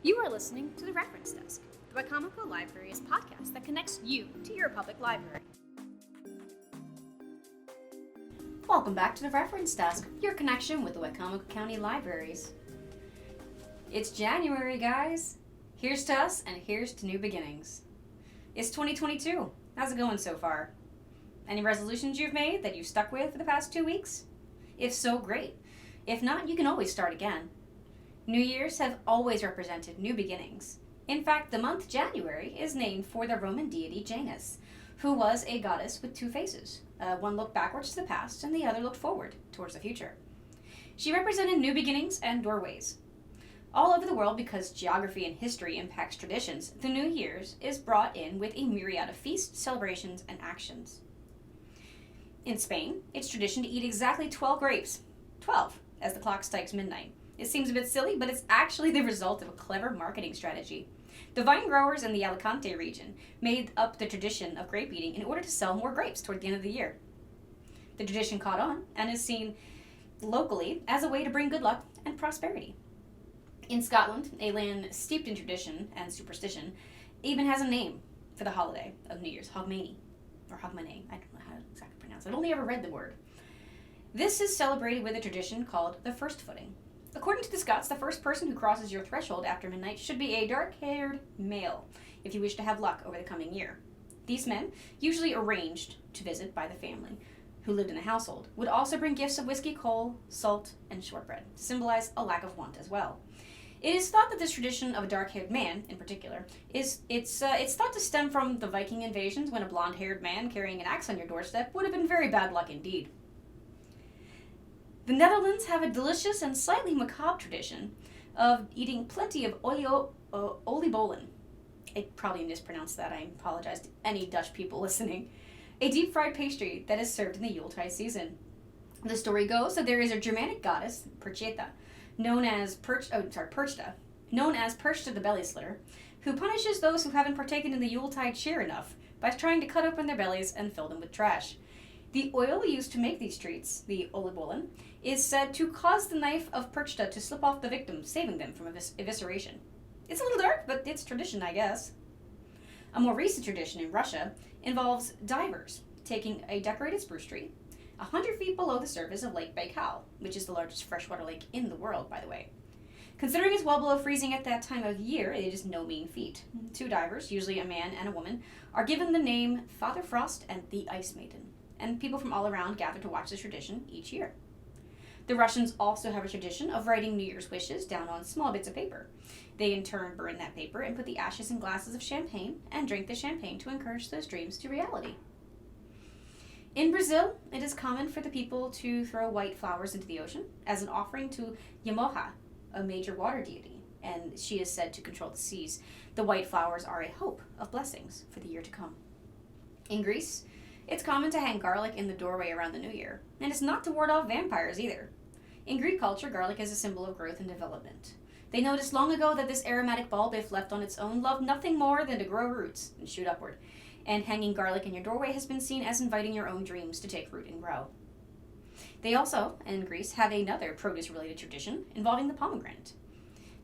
You are listening to The Reference Desk, the Wicomico Libraries podcast that connects you to your public library. Welcome back to The Reference Desk, your connection with the Wicomico County Libraries. It's January, guys. Here's to us, and here's to new beginnings. It's 2022. How's it going so far? Any resolutions you've made that you've stuck with for the past 2 weeks? If so, great. If not, you can always start again. New Year's have always represented new beginnings. In fact, the month January is named for the Roman deity Janus, who was a goddess with two faces. One looked backwards to the past, and the other looked forward towards the future. She represented new beginnings and doorways. All over the world, because geography and history impacts traditions, the New Year's is brought in with a myriad of feasts, celebrations, and actions. In Spain, it's tradition to eat exactly 12 grapes. 12, as the clock strikes midnight. It seems a bit silly, but it's actually the result of a clever marketing strategy. The vine growers in the Alicante region made up the tradition of grape eating in order to sell more grapes toward the end of the year. The tradition caught on and is seen locally as a way to bring good luck and prosperity. In Scotland, a land steeped in tradition and superstition, even has a name for the holiday of New Year's, Hogmanay, or Hogmanay, I don't know how to exactly pronounce it. I've only ever read the word. This is celebrated with a tradition called the first footing. According to the Scots, the first person who crosses your threshold after midnight should be a dark-haired male, if you wish to have luck over the coming year. These men, usually arranged to visit by the family who lived in the household, would also bring gifts of whiskey, coal, salt, and shortbread, to symbolize a lack of want as well. It is thought that this tradition of a dark-haired man, in particular, it's thought to stem from the Viking invasions, when a blonde-haired man carrying an axe on your doorstep would have been very bad luck indeed. The Netherlands have a delicious and slightly macabre tradition of eating plenty of oliebollen. I probably mispronounced that. I apologize to any Dutch people listening. A deep-fried pastry that is served in the Yuletide season. The story goes that there is a Germanic goddess, Perchta, known as Perchta the belly slitter, who punishes those who haven't partaken in the Yuletide cheer enough by trying to cut open their bellies and fill them with trash. The oil used to make these treats, the oliebollen, is said to cause the knife of Perchta to slip off the victim, saving them from evisceration. It's a little dark, but it's tradition, I guess. A more recent tradition in Russia involves divers taking a decorated spruce tree 100 feet below the surface of Lake Baikal, which is the largest freshwater lake in the world, by the way. Considering it's well below freezing at that time of year, it is no mean feat. Two divers, usually a man and a woman, are given the name Father Frost and the Ice Maiden, and people from all around gather to watch this tradition each year. The Russians also have a tradition of writing New Year's wishes down on small bits of paper. They in turn burn that paper and put the ashes in glasses of champagne and drink the champagne to encourage those dreams to reality. In Brazil, it is common for the people to throw white flowers into the ocean as an offering to Yamoha, a major water deity, and she is said to control the seas. The white flowers are a hope of blessings for the year to come. In Greece, it's common to hang garlic in the doorway around the New Year, and it's not to ward off vampires either. In Greek culture, garlic is a symbol of growth and development. They noticed long ago that this aromatic bulb, if left on its own, loved nothing more than to grow roots and shoot upward, and hanging garlic in your doorway has been seen as inviting your own dreams to take root and grow. They also, in Greece, have another produce-related tradition involving the pomegranate.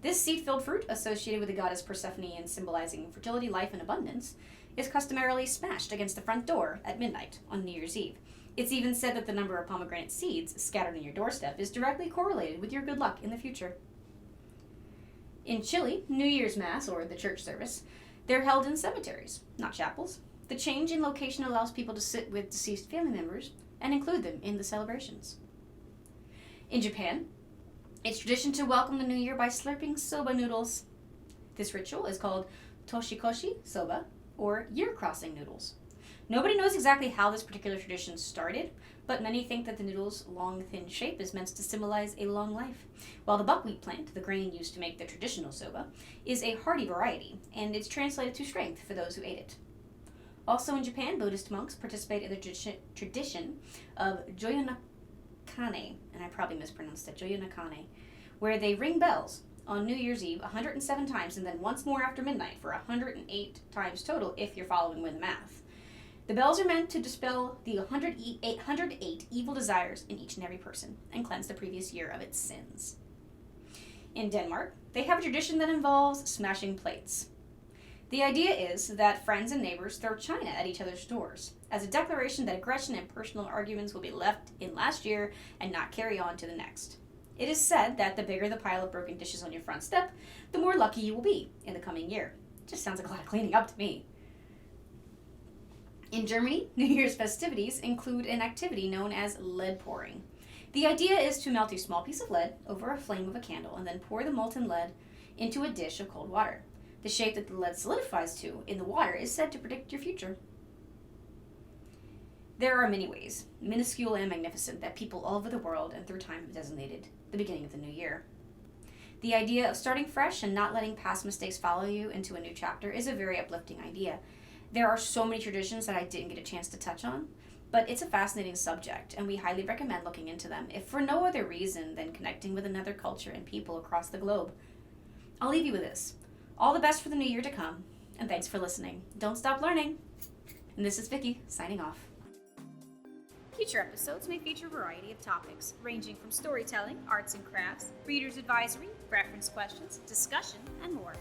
This seed-filled fruit, associated with the goddess Persephone and symbolizing fertility, life, and abundance, is customarily smashed against the front door at midnight on New Year's Eve. It's even said that the number of pomegranate seeds scattered on your doorstep is directly correlated with your good luck in the future. In Chile, New Year's Mass, or the church service, they're held in cemeteries, not chapels. The change in location allows people to sit with deceased family members and include them in the celebrations. In Japan, it's tradition to welcome the new year by slurping soba noodles. This ritual is called toshikoshi soba, or year-crossing noodles. Nobody knows exactly how this particular tradition started, but many think that the noodle's long, thin shape is meant to symbolize a long life, while the buckwheat plant, the grain used to make the traditional soba, is a hardy variety, and it's translated to strength for those who ate it. Also in Japan, Buddhist monks participate in the tradition of Joyonakane, and I probably mispronounced it, Joyonakane, where they ring bells on New Year's Eve 107 times and then once more after midnight for 108 times total if you're following with math. The bells are meant to dispel the 108 evil desires in each and every person and cleanse the previous year of its sins. In Denmark, They have a tradition that involves smashing plates. The idea is that friends and neighbors throw china at each other's doors, as a declaration that aggression and personal arguments will be left in last year and not carry on to the next. It is said that the bigger the pile of broken dishes on your front step, the more lucky you will be in the coming year. Just sounds like a lot of cleaning up to me. In Germany, New Year's festivities include an activity known as lead pouring. The idea is to melt a small piece of lead over a flame of a candle and then pour the molten lead into a dish of cold water. The shape that the lead solidifies to in the water is said to predict your future. There are many ways, minuscule and magnificent, that people all over the world and through time have designated the beginning of the new year. The idea of starting fresh and not letting past mistakes follow you into a new chapter is a very uplifting idea. There are so many traditions that I didn't get a chance to touch on, but it's a fascinating subject, and we highly recommend looking into them, if for no other reason than connecting with another culture and people across the globe. I'll leave you with this. All the best for the new year to come, and thanks for listening. Don't stop learning. And this is Vicky, signing off. Future episodes may feature a variety of topics, ranging from storytelling, arts and crafts, reader's advisory, reference questions, discussion, and more.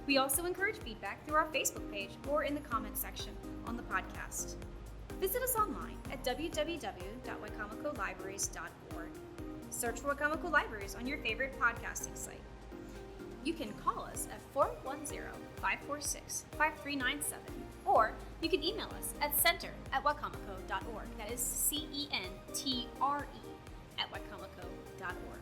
We also encourage feedback through our Facebook page or in the comment section on the podcast. Visit us online at www.wicomicolibraries.org. Search for Wicomico Libraries on your favorite podcasting site. You can call us at 410-546-5397, or you can email us at center@wicomico.org. That is CENTRE @wicomico.org.